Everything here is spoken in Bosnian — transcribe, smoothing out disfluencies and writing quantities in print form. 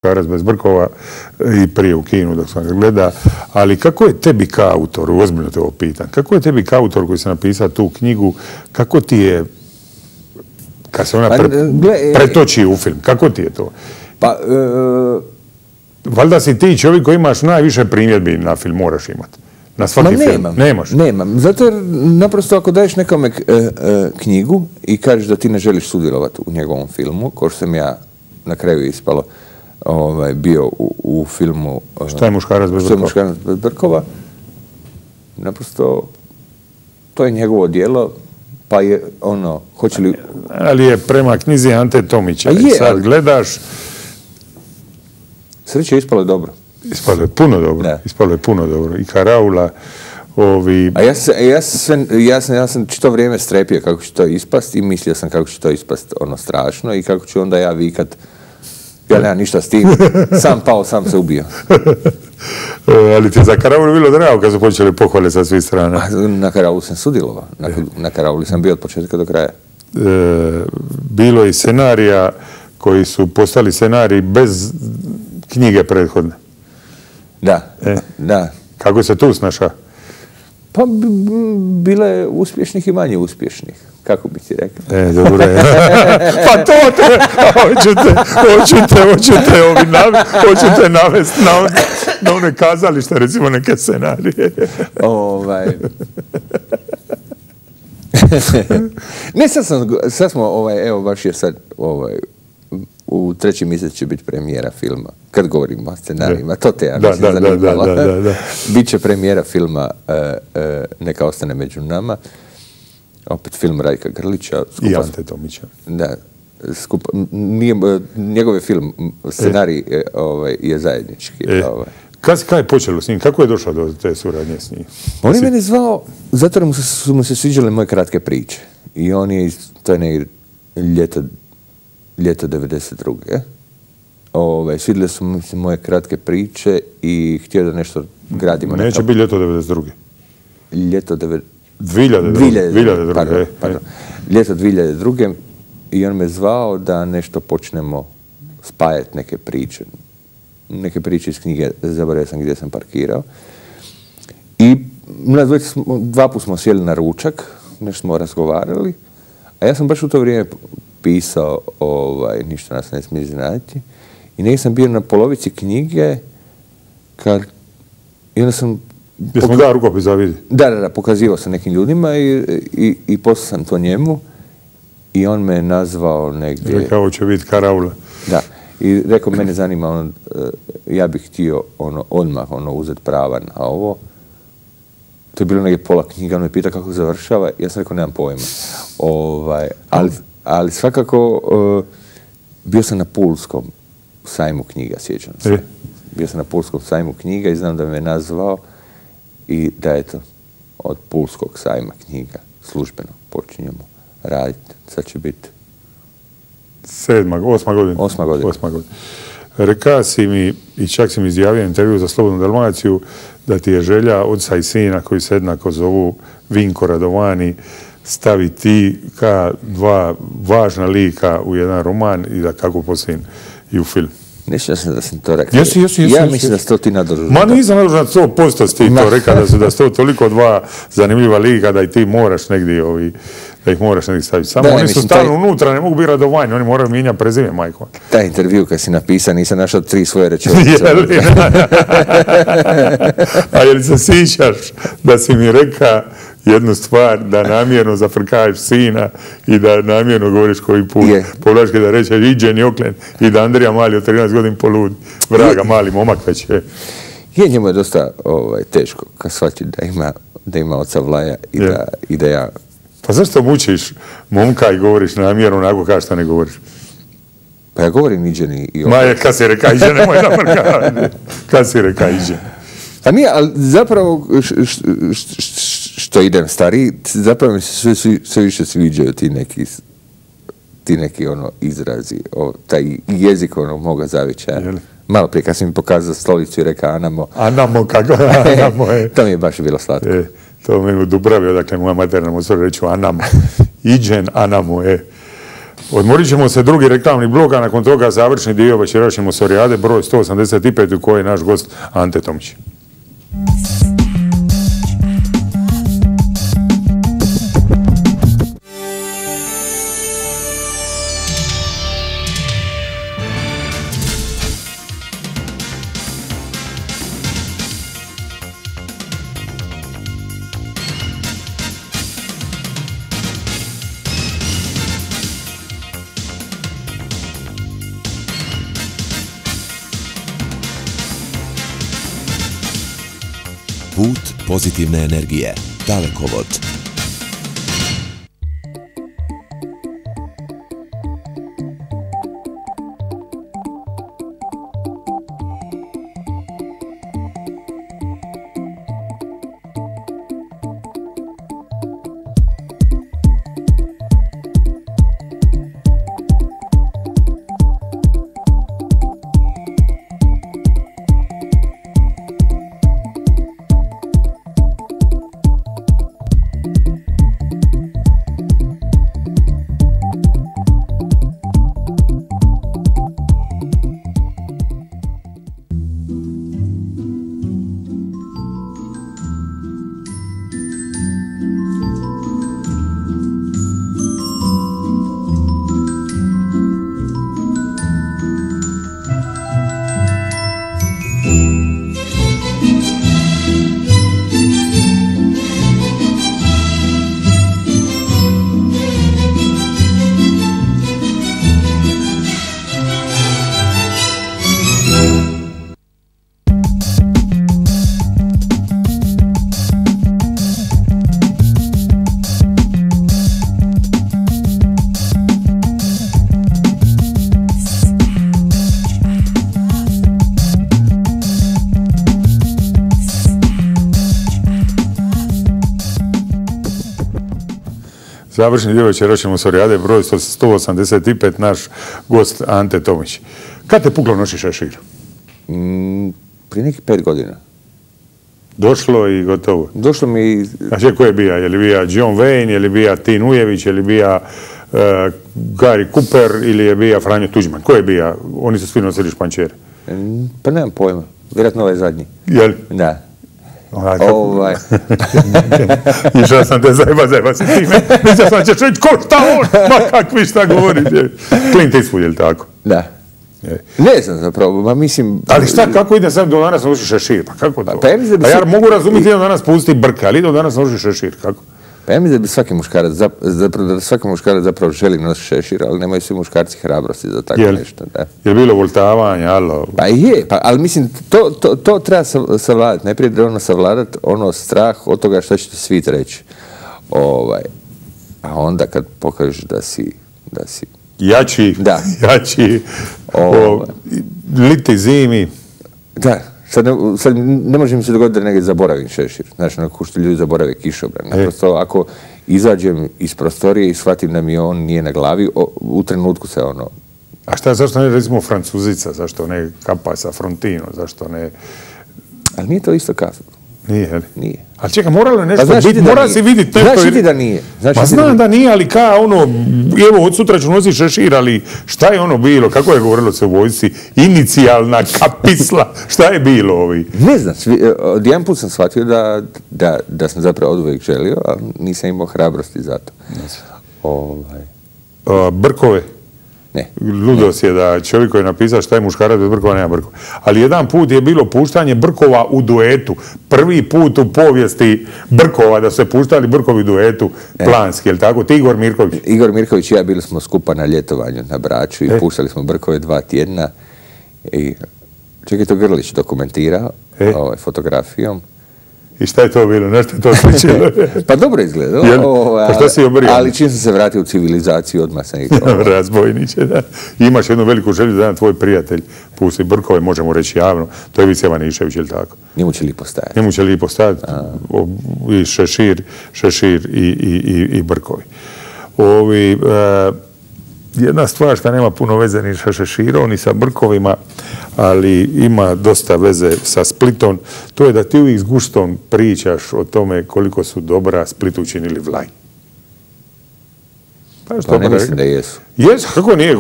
Muškarac bez brkova i prije u kinu dok sam ga gleda, ali kako je tebi kao autoru, ozbiljno te ovo pitan, kako je tebi kao autor koji se napisao tu knjigu, kako ti je, kad se ona pretoči u film, kako ti je to? Pa, valjda si ti čovjek koji imaš najviše primjedbi na film, moraš imati. Na svaki film. Nemaš. Nemam. Zato jer naprosto ako daješ nekome knjigu i kažeš da ti ne želiš sudjelovati u njegovom filmu, kao što sam ja na kraju ispalo bio u filmu Šta je Muškarac bez brkova, naprosto to je njegovo djelo, pa je ono, hoće li... Ali je prema knjizi Ante Tomića i sad gledaš... Sreće, ispalo je dobro. Ispalo je puno dobro. Da. Ispalo je puno dobro. I Karaula, A ja sam čito vrijeme strepio kako će to ispast i mislio sam kako će to ispast ono strašno i kako ću onda ja vikat ja nemam ništa s tim, sam pao, sam se ubio. Ali ti je za Karaulu bilo drago kad su počeli pohvale sa svih strana? Na Karaulu sam sudjelovao. Na Karaulu sam bio od početka do kraja. Bilo je scenarija koji su postali scenariji bez knjige prethodne. Da, da. Kako se tu snašao? Pa bilo je uspješnih i manje uspješnih. Kako bi ti rekao? Dobro je. Pa to hoću te navesti na one kazalište, recimo neke scenarije. Ne, sad smo, evo baš je sad, u 3. mjesec će biti premijera filma. Kad govorimo o scenarijima, to te ja mislim zanimalo. Biće premijera filma Neka ostane među nama. Opet film Rajka Grlića. I Ante Tomića. Da. Njegov je film, scenarij je zajednički. Kada je počelo s njim? Kako je došao do te suradnje s njim? On je mene zvao, zato jer su mu se sviđale moje kratke priče. I on je, to je negdje ljeto 92. Svidjele su mi moje kratke priče i htio da nešto gradimo. Neće biti ljeto 92. Ljeto 2002. Pardon. Ljeto 2002. I on me zvao da nešto počnemo spajati neke priče. Neke priče iz knjige, zaboravio sam gdje sam parkirao. I dva puta smo sjeli na ručak, nešto smo razgovarali, a ja sam baš u to vrijeme pisao Ništa nas ne smije iznenaditi. I negdje sam bio na polovici knjige i onda sam... Jesmo da rukopis za vidi? Da, pokazivao sam nekim ljudima i poslao sam to njemu i on me nazvao negdje... Rekao će biti Karaula. Da. I rekao, mene zanima, ja bih htio odmah uzeti prava na ovo. To je bilo negdje pola knjiga, on me pita kako završava, ja sam rekao, nemam pojma. Ali svakako bio sam na Pulskom sajmu knjiga, sjećam se. Bio sam na Pulskom sajmu knjiga i znam da me nazvao i da eto, od Pulskog sajma knjiga službeno počinjemo raditi. Sad će biti 8. godina. Rekao si mi, i čak si mi izjavio intervju za Slobodnu Dalmaciju, da ti je želja oca i sina, koji se jednako zovu Vinko Radovani, stavi ti kao dva važna lika u jedan roman i da kako poslije i u film. Nešto sam da sam to rekao. Jesi. Ja mislim da si to ti nadožužio. Ma nisam nadožužio, 100% si ti to rekao, da su to toliko dva zanimljiva lika da i ti moraš negdje da ih moraš negdje staviti. Samo oni su stalno unutra, ne mogu biti Radovani, oni moraju mijenjati prezime, majko. Taj intervju kad si napisao, nisam našao 3 svoje rečenice. A je li se sjećaš da si mi rekao jednu stvar, da namjerno zafrkaješ sina i da namjerno govoriš koji put povlačke, da reče iđen i oklen i da Andrija mali od 13 godina polud, vraga mali momak već je. Njemu je dosta teško kad shvati da ima oca Vlaja i da ja... Pa zašto mučiš momka i govoriš namjerno onako kao što ne govoriš? Pa ja govorim iđen i oklen. Ma je, kad si reka iđen, nemoj zafrkavati. Kad si reka iđen. A nije, ali zapravo što idem stariji, zapravo mi se sve više sviđaju ti neki izrazi, taj jezik moga zavičaja. Malo prije kad si mi pokazao stolicu i rekao Anamo. Anamo, kako? Anamo je. To mi je baš bilo slatko. To meni u Dubravi, odakle moja materna mu reći Anamo. Iđen Anamo je. Odmorit ćemo se drugi reklamni blok, a nakon toga završni dio večerašnje Sorijade, broj 185 u kojoj je naš gost Ante Tomić. Put pozitivne energije. Dalekovod. Završni dio večerašnje Sorijade, broj 185, naš gost Ante Tomić. Kad te puklo noši šešir? Prije nekih 5 godina. Došlo i gotovo? Došlo mi... Znači, ko je bija? Je li bija John Wayne, je li bija Tin Ujević, je li bija Gary Cooper ili je bija Franjo Tuđman? Ko je bija? Oni su svi nosili špančere. Pa nemam pojma. Vjerojatno ovaj zadnji. Jel? Da. Išao sam te zajeba si time. Mislio sam ćeš reći ko šta on, ma kakvi šta govori. Clint Eastwood, je li tako? Da. Ne znam zapravo, ma mislim... Ali šta, kako ide sad do danas nosi šešir? Pa kako to? Pa ja mogu razumjeti da danas pusti brka, ali do danas nosi šešir, kako? Pa ja mislim da bi svaki muškarac zapravo želi nositi šešir, ali nemaju svi muškarci hrabrosti za tako nešto. Je bilo voltavanja, alo? Pa je, ali mislim, to treba savladati. Najprije treba savladati ono strah od toga što će ti svit reći. A onda kad pokažeš da si jači, liti zimi. Da. Sad ne može mi se dogoditi da negdje zaboravim šešir. Znači, onako što ljudi zaborave kišobran. Naprosto, ako izađem iz prostorije i shvatim da mi on nije na glavi, u trenutku se ono... A zašto ne, recimo, Francuzica? Zašto ne Kapasa, Frontino? Zašto ne... Ali nije to isto kazano. Nije, jel? Nije. Ali čekaj, moralo je nešto biti, mora si vidjeti nešto... Znaš ti da nije? Ma znam da nije, ali evo, od sutra ću nositi šešir, ali šta je ono bilo? Kako je govorilo se u vojsci? Inicijalna kapisla. Šta je bilo ovi? Ne znam, jedan put sam shvatio da sam zapravo oduvijek želio, ali nisam imao hrabrosti za to. Brkove? Ne. Ludost je da čovjek koji je napisao šta je muškarac bez brkova, nema brkova. Ali jedan put je bilo puštanje brkova u duetu. Prvi put u povijesti brkova da su se puštali brkovi u duetu planski, je li tako? Ti Igor Mirković? Igor Mirković i ja bili smo skupa na ljetovanju na Braču i puštali smo brkove 2 tjedna. Čekaj, to Grlić dokumentirao fotografijom. I šta je to bilo? Nešto je to sličilo? Pa dobro izgleda. Pa šta si obrio? Ali čim sam se vratio u civilizaciju, odmah sam igrao. Razbojniče, da. Imaš jednu veliku želju da jedan tvoj prijatelj pusti brkove, možemo reći javno. To je Vice Vanišević, je li tako? Njemu će lipo stajati. Njemu će lipo stajati. I šešir i brkovi. Jedna stvar što nema puno veze ni sa šeširom, ni sa brkovima, ali ima dosta veze sa Splitom, to je da ti uvijek s guštom pričaš o tome koliko su dobra Split učinili Vlaj. Pa ne mislim da jesu. Jesu, kako nije